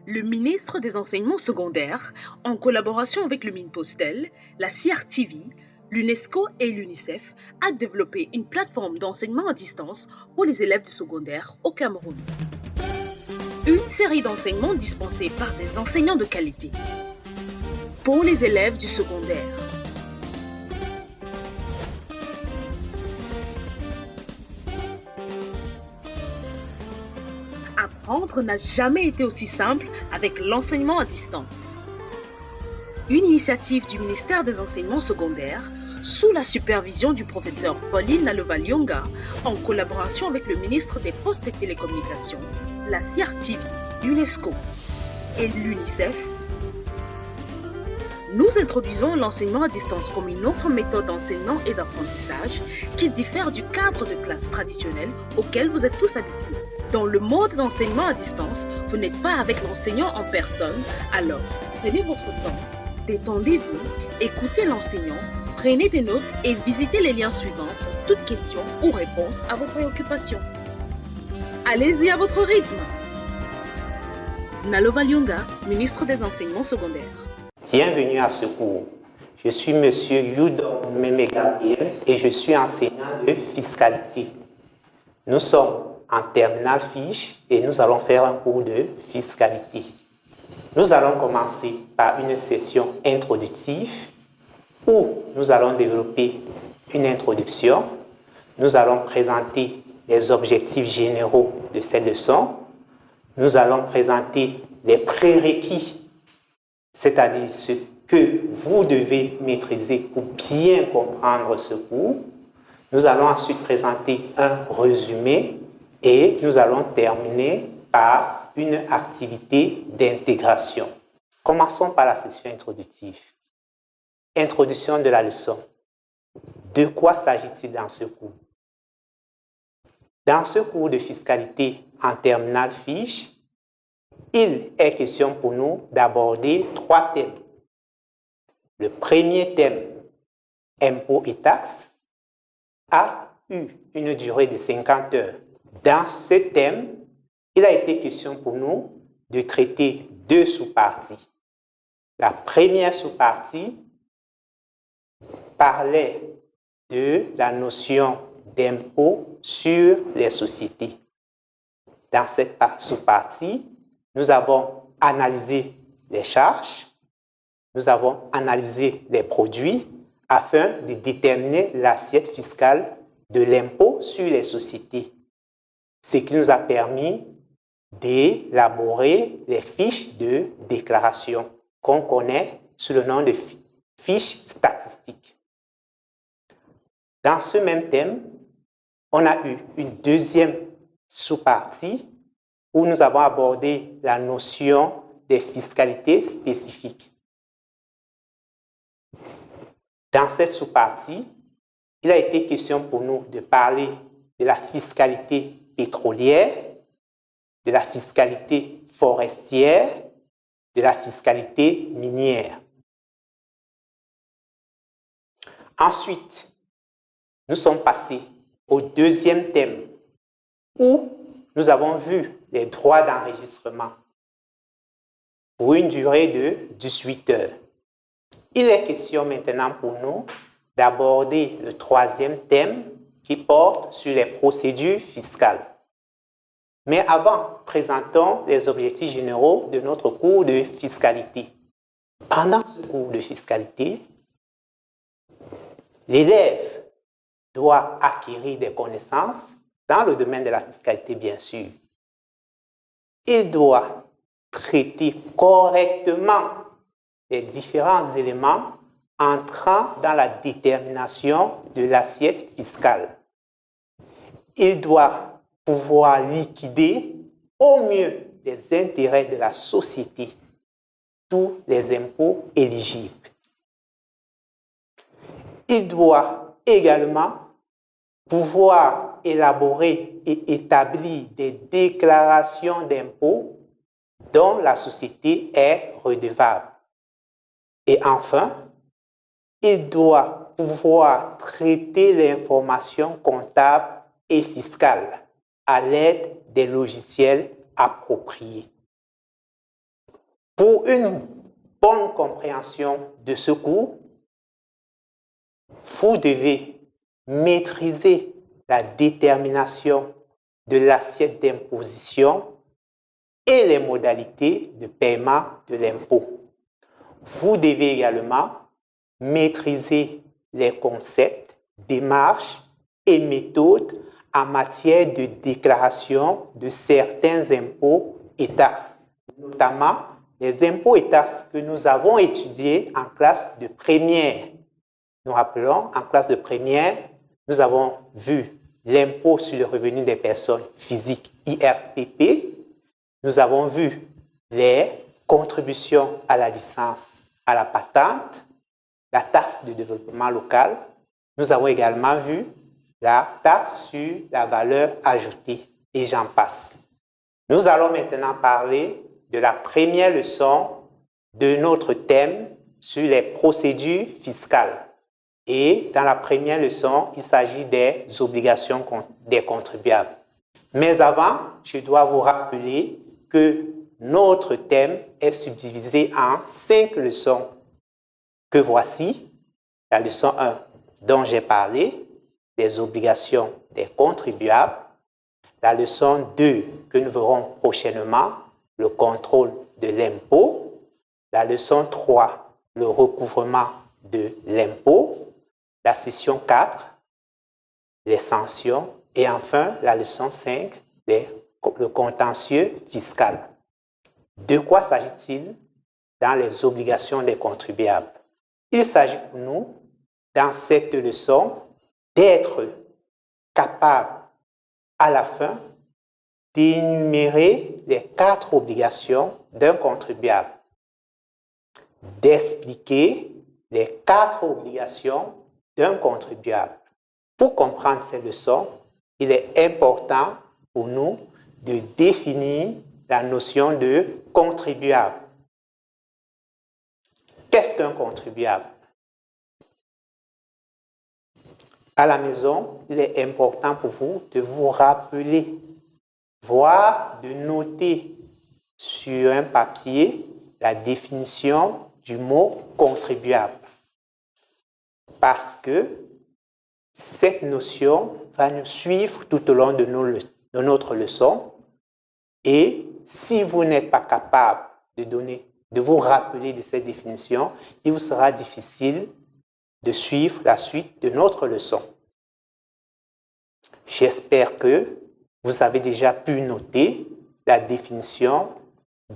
Le ministre des Enseignements secondaires, en collaboration avec le Minpostel, la CRTV, l'UNESCO et l'UNICEF, a développé une plateforme d'enseignement à distance pour les élèves du secondaire au Cameroun. Une série d'enseignements dispensés par des enseignants de qualité pour les élèves du secondaire. Apprendre n'a jamais été aussi simple avec l'enseignement à distance. Une initiative du ministère des Enseignements secondaires sous la supervision du professeur Pauline Nalova-Lyonga en collaboration avec le ministre des Postes et Télécommunications, la CRTV, l'UNESCO et l'UNICEF. Nous introduisons l'enseignement à distance comme une autre méthode d'enseignement et d'apprentissage qui diffère du cadre de classe traditionnel auquel vous êtes tous habitués. Dans le mode d'enseignement à distance, vous n'êtes pas avec l'enseignant en personne, alors prenez votre temps, détendez-vous, écoutez l'enseignant, prenez des notes et visitez les liens suivants pour toute question ou réponse à vos préoccupations. Allez-y à votre rythme. Nalova-Lyonga, ministre des Enseignements secondaires. Bienvenue à ce cours. Je suis Monsieur Yudon Meme Gabriel et je suis enseignant de fiscalité. Nous sommes en terminale fiche et nous allons faire un cours de fiscalité. Nous allons commencer par une session introductive où nous allons développer une introduction. Nous allons présenter les objectifs généraux de cette leçon. Nous allons présenter les prérequis, c'est-à-dire ce que vous devez maîtriser pour bien comprendre ce cours. Nous allons ensuite présenter un résumé et nous allons terminer par une activité d'intégration. Commençons par la session introductive. Introduction de la leçon. De quoi s'agit-il dans ce cours? Dans ce cours de fiscalité en terminale fiche, il est question pour nous d'aborder 3 thèmes. Le premier thème, impôts et taxes, a eu une durée de 50 heures. Dans ce thème, il a été question pour nous de traiter 2 sous-parties. La première sous-partie parlait de la notion d'impôt sur les sociétés. Dans cette sous-partie, nous avons analysé les charges, nous avons analysé les produits afin de déterminer l'assiette fiscale de l'impôt sur les sociétés, ce qui nous a permis d'élaborer les fiches de déclaration qu'on connaît sous le nom de fiches statistiques. Dans ce même thème, on a eu une deuxième sous-partie où nous avons abordé la notion des fiscalités spécifiques. Dans cette sous-partie, il a été question pour nous de parler de la fiscalité pétrolière, de la fiscalité forestière, de la fiscalité minière. Ensuite, nous sommes passés au deuxième thème où nous avons vu les droits d'enregistrement pour une durée de 18 heures. Il est question maintenant pour nous d'aborder le troisième thème qui porte sur les procédures fiscales. Mais avant, présentons les objectifs généraux de notre cours de fiscalité. Pendant ce cours de fiscalité, l'élève doit acquérir des connaissances dans le domaine de la fiscalité, bien sûr. Il doit traiter correctement les différents éléments entrant dans la détermination de l'assiette fiscale. Il doit pouvoir liquider au mieux les intérêts de la société, tous les impôts éligibles. Il doit également pouvoir élaborer et établir des déclarations d'impôts dont la société est redevable. Et enfin, il doit pouvoir traiter l'information comptable et fiscale à l'aide des logiciels appropriés. Pour une bonne compréhension de ce cours, vous devez maîtriser la détermination de l'assiette d'imposition et les modalités de paiement de l'impôt. Vous devez également maîtriser les concepts, démarches et méthodes en matière de déclaration de certains impôts et taxes, notamment les impôts et taxes que nous avons étudiés en classe de première. Nous rappelons, en classe de première, nous avons vu l'impôt sur le revenu des personnes physiques, IRPP. Nous avons vu les contributions à la licence, à la patente, la taxe de développement local. Nous avons également vu la taxe sur la valeur ajoutée et j'en passe. Nous allons maintenant parler de la première leçon de notre thème sur les procédures fiscales. Et dans la première leçon, il s'agit des obligations des contribuables. Mais avant, je dois vous rappeler que notre thème est subdivisé en 5 leçons que voici. La leçon 1 dont j'ai parlé, les obligations des contribuables. La leçon 2 que nous verrons prochainement, le contrôle de l'impôt. La leçon 3, le recouvrement de l'impôt. La session 4, les sanctions. Et enfin, la leçon 5, le contentieux fiscal. De quoi s'agit-il dans les obligations des contribuables? Il s'agit pour nous, dans cette leçon, d'être capable à la fin d'énumérer les 4 obligations d'un contribuable, d'expliquer les 4 obligations d'un contribuable. Pour comprendre ces leçons, il est important pour nous de définir la notion de contribuable. Qu'est-ce qu'un contribuable? À la maison, il est important pour vous de vous rappeler, voire de noter sur un papier la définition du mot contribuable. Parce que cette notion va nous suivre tout au long de notre leçon. Et si vous n'êtes pas capable de vous rappeler de cette définition, il vous sera difficile de suivre la suite de notre leçon. J'espère que vous avez déjà pu noter la définition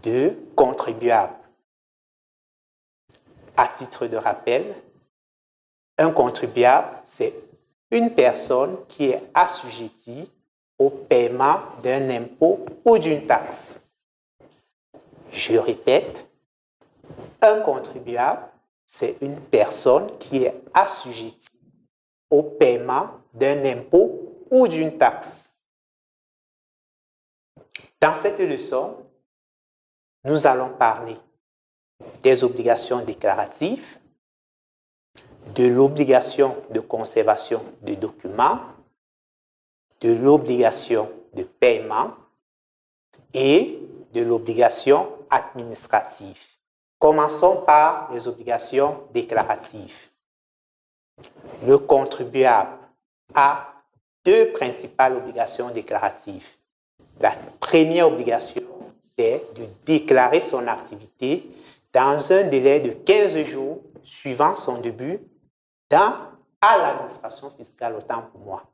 de contribuable. À titre de rappel, un contribuable, c'est une personne qui est assujettie au paiement d'un impôt ou d'une taxe. Je répète, un contribuable, c'est une personne qui est assujettie au paiement d'un impôt ou d'une taxe. Dans cette leçon, nous allons parler des obligations déclaratives, de l'obligation de conservation de documents, de l'obligation de paiement et de l'obligation administrative. Commençons par les obligations déclaratives. Le contribuable a 2 principales obligations déclaratives. La première obligation, c'est de déclarer son activité dans un délai de 15 jours suivant son début à l'administration fiscale, autant pour moi.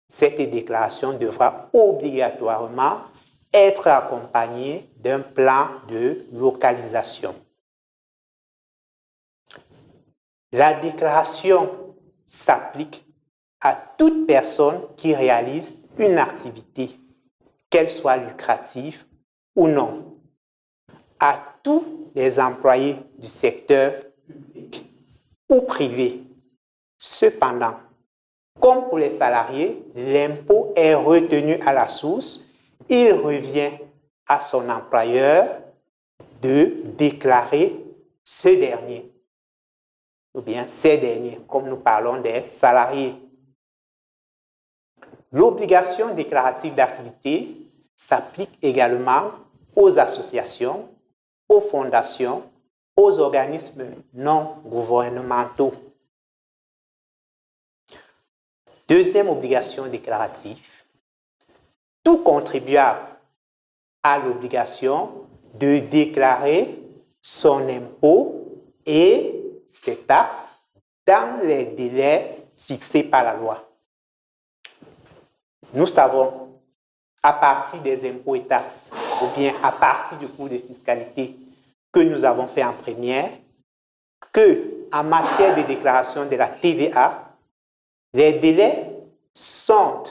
Cette déclaration devra obligatoirement être accompagnée d'un plan de localisation. La déclaration s'applique à toute personne qui réalise une activité, qu'elle soit lucrative ou non, à tous les employés du secteur public ou privé. Cependant, comme pour les salariés, l'impôt est retenu à la source. Il revient à son employeur de déclarer ce dernier, ou bien ces derniers, comme nous parlons des salariés. L'obligation déclarative d'activité s'applique également aux associations, aux fondations, aux organismes non gouvernementaux. Deuxième obligation déclarative, tout contribuable a l'obligation de déclarer son impôt et ses taxes dans les délais fixés par la loi. Nous savons, à partir des impôts et taxes, ou bien à partir du cours de fiscalité que nous avons fait en première, que en matière de déclaration de la TVA, les délais sont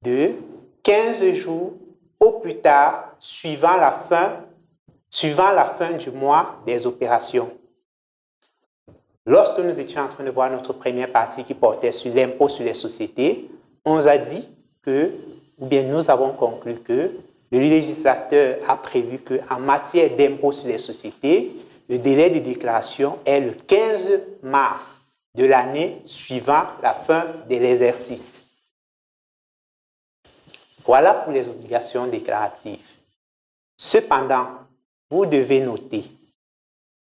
de 15 jours au plus tard suivant la fin du mois des opérations. Lorsque nous étions en train de voir notre première partie qui portait sur l'impôt sur les sociétés, on nous a dit que, ou bien nous avons conclu que le législateur a prévu qu'en matière d'impôt sur les sociétés, le délai de déclaration est le 15 mars de l'année suivant la fin de l'exercice. Voilà pour les obligations déclaratives. Cependant, vous devez noter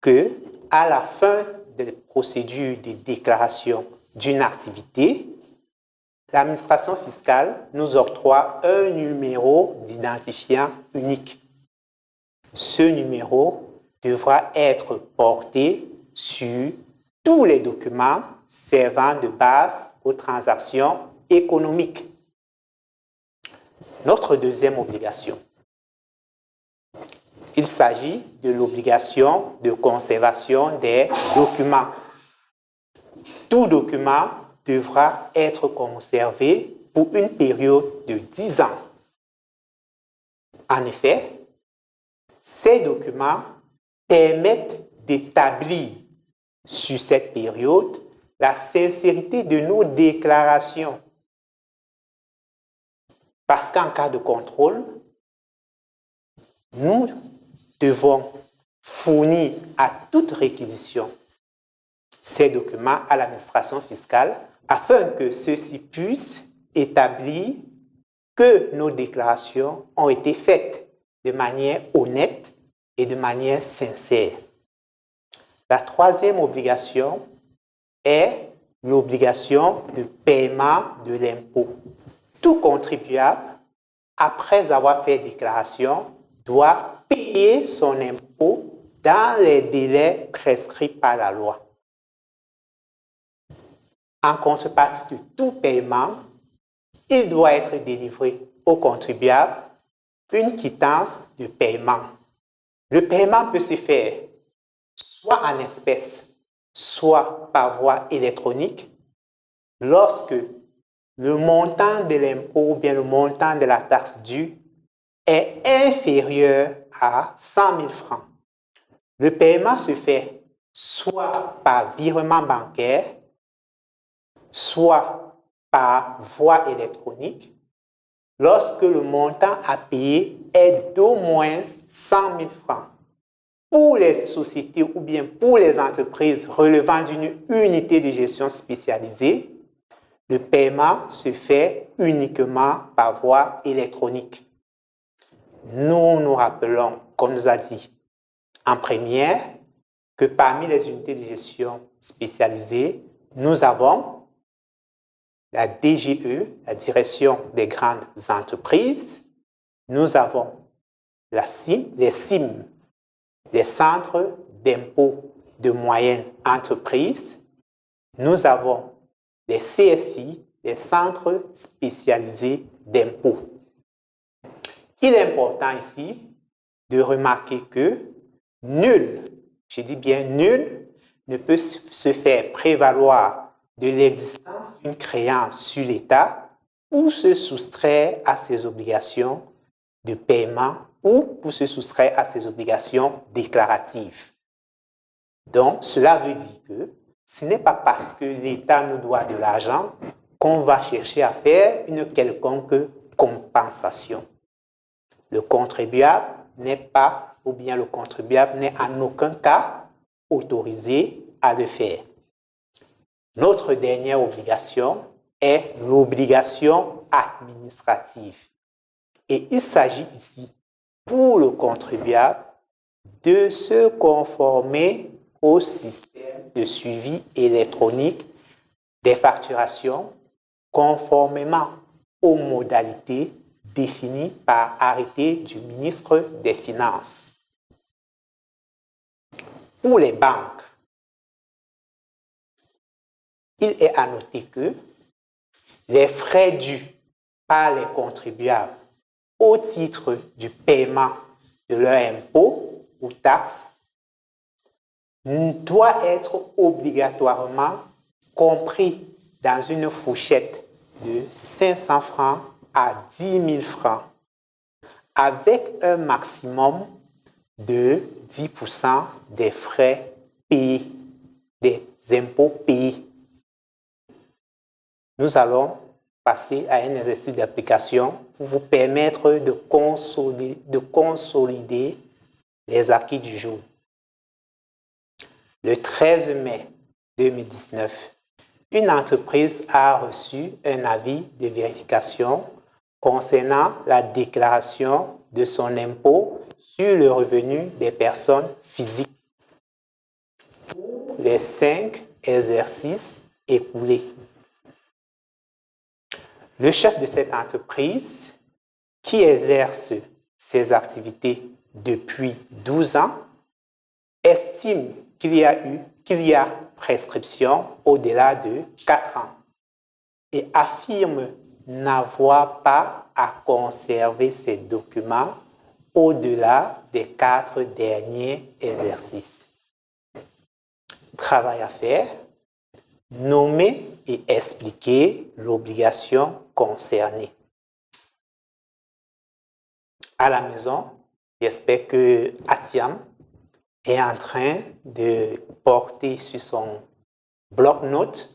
que à la fin de la procédure de déclaration d'une activité, l'administration fiscale nous octroie un numéro d'identifiant unique. Ce numéro devra être porté sur tous les documents servant de base aux transactions économiques. Notre deuxième obligation, il s'agit de l'obligation de conservation des documents. Tout document devra être conservé pour une période de 10 ans. En effet, ces documents permettent d'établir sur cette période la sincérité de nos déclarations. Parce qu'en cas de contrôle, nous devons fournir à toute réquisition ces documents à l'administration fiscale afin que ceux-ci puissent établir que nos déclarations ont été faites de manière honnête et de manière sincère. La troisième obligation est l'obligation de paiement de l'impôt. Tout contribuable, après avoir fait déclaration, doit payer son impôt dans les délais prescrits par la loi. En contrepartie de tout paiement, il doit être délivré au contribuable une quittance de paiement. Le paiement peut se faire soit en espèces, soit par voie électronique, lorsque le montant de l'impôt ou bien le montant de la taxe due est inférieur à 100 000 francs. Le paiement se fait soit par virement bancaire, soit par voie électronique, lorsque le montant à payer est d'au moins 100 000 francs. Pour les sociétés ou bien pour les entreprises relevant d'une unité de gestion spécialisée, le paiement se fait uniquement par voie électronique. Nous nous rappelons, comme nous a dit en première, que parmi les unités de gestion spécialisées, nous avons la DGE, la Direction des grandes entreprises, nous avons la CIM, les CIM, les centres d'impôt de moyenne entreprise, nous avons les CSI, les centres spécialisés d'impôt. Il est important ici de remarquer que nul, je dis bien nul, ne peut se faire prévaloir de l'existence d'une créance sur l'État ou se soustraire à ses obligations de paiement ou pour se soustraire à ses obligations déclaratives. Donc, cela veut dire que ce n'est pas parce que l'État nous doit de l'argent qu'on va chercher à faire une quelconque compensation. Le contribuable n'est pas, ou bien le contribuable n'est en aucun cas autorisé à le faire. Notre dernière obligation est l'obligation administrative. Et il s'agit ici, pour le contribuable, de se conformer au système de suivi électronique des facturations conformément aux modalités définies par arrêté du ministre des Finances. Pour les banques, il est à noter que les frais dus par les contribuables au titre du paiement de leurs impôts ou taxes doivent être obligatoirement compris dans une fourchette de 500 francs à 10 000 francs, avec un maximum de 10% des frais payés, des impôts payés. Nous allons passer à un exercice d'application pour vous permettre de consolider les acquis du jour. Le 13 mai 2019, une entreprise a reçu un avis de vérification concernant la déclaration de son impôt sur le revenu des personnes physiques pour les 5 exercices écoulés. Le chef de cette entreprise, qui exerce ses activités depuis 12 ans, estime qu'il y a prescription au-delà de 4 ans et affirme n'avoir pas à conserver ces documents au-delà des 4 derniers exercices. Travail à faire, nommer et expliquer l'obligation concernée. À la maison, j'espère que Atiam est en train de porter sur son bloc-notes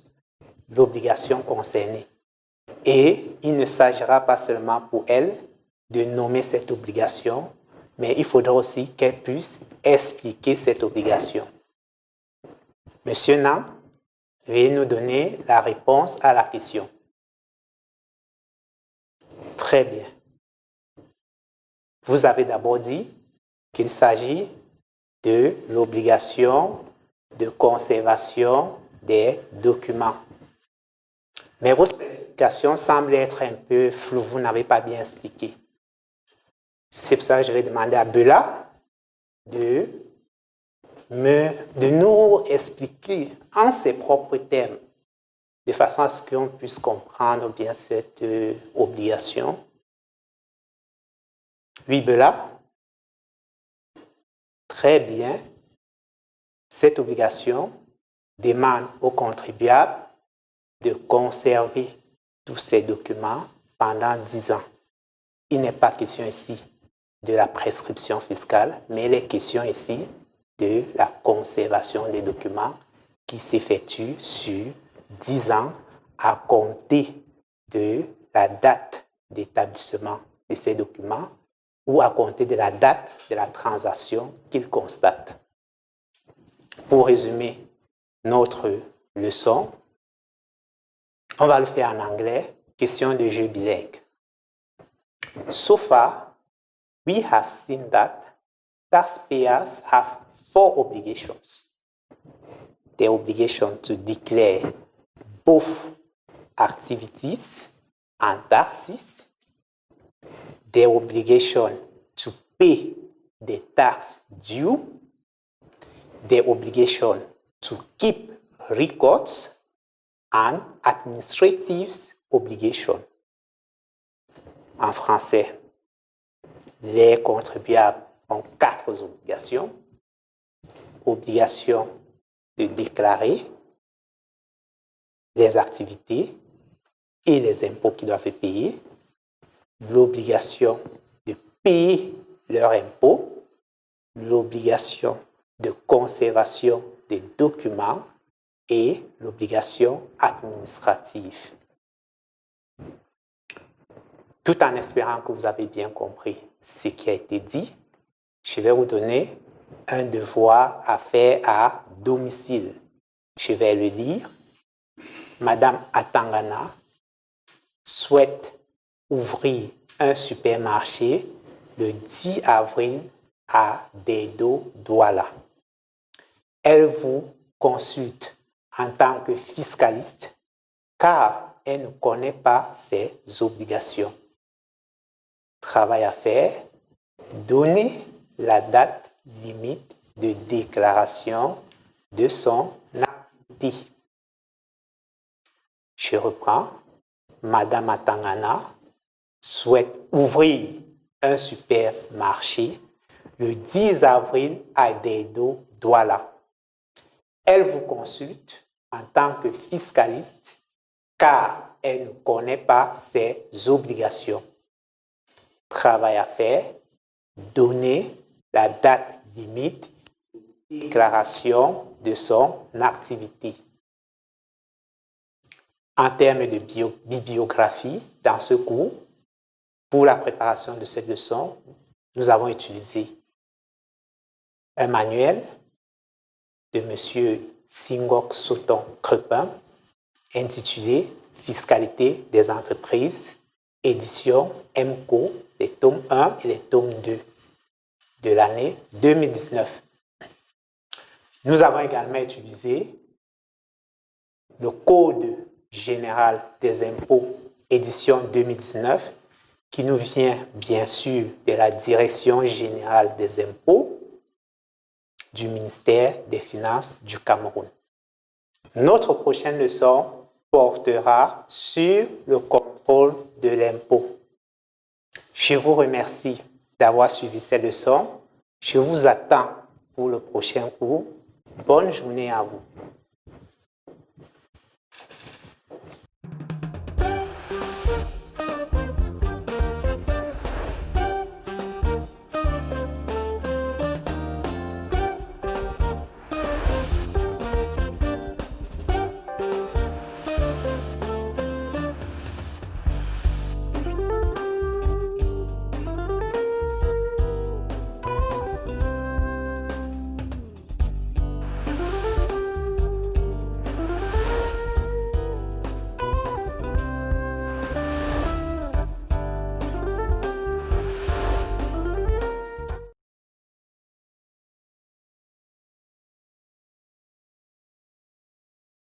l'obligation concernée. Et il ne s'agira pas seulement pour elle de nommer cette obligation, mais il faudra aussi qu'elle puisse expliquer cette obligation. Monsieur Nam, veuillez nous donner la réponse à la question. Très bien. Vous avez d'abord dit qu'il s'agit de l'obligation de conservation des documents. Mais votre explication semble être un peu floue, vous n'avez pas bien expliqué. C'est pour ça que je vais demander à Bella de nous expliquer en ses propres termes, de façon à ce qu'on puisse comprendre bien cette obligation. Oui, Bella? Très bien. Cette obligation demande aux contribuables de conserver tous ces documents pendant 10 ans. Il n'est pas question ici de la prescription fiscale, mais il est question ici de la conservation des documents qui s'effectue sur 10 ans à compter de la date d'établissement de ces documents ou à compter de la date de la transaction qu'ils constatent. Pour résumer notre leçon, on va le faire en anglais, question de jeu bilingue. So far, we have seen that taxpayers have 4 obligations. The obligation to declare both activities and taxes, the obligation to pay the tax due, the obligation to keep records, and administrative obligation. En français, les contribuables ont 4 obligations. Obligation de déclarer les activités et les impôts qu'ils doivent payer, l'obligation de payer leurs impôts, l'obligation de conservation des documents et l'obligation administrative. Tout en espérant que vous avez bien compris ce qui a été dit, je vais vous donner un devoir à faire à domicile. Je vais le lire. Madame Atangana souhaite ouvrir un supermarché le 10 avril Adedo Douala. Elle vous consulte en tant que fiscaliste car elle ne connaît pas ses obligations. Travail à faire, donner la date limite de déclaration de son activité. Je reprends. Madame Atangana souhaite ouvrir un supermarché le 10 avril à Adedo Douala. Elle vous consulte en tant que fiscaliste car elle ne connaît pas ses obligations. Travail à faire, donner la date limite de déclaration de son activité. En termes de bibliographie, dans ce cours, pour la préparation de cette leçon, nous avons utilisé un manuel de M. Singok Soton Crepin intitulé Fiscalité des entreprises, édition MCO, les tomes 1 et les tomes 2 de l'année 2019. Nous avons également utilisé le Code général des impôts, édition 2019, qui nous vient bien sûr de la Direction générale des impôts du ministère des Finances du Cameroun. Notre prochaine leçon portera sur le contrôle de l'impôt. Je vous remercie d'avoir suivi cette leçon. Je vous attends pour le prochain cours. Bonne journée à vous.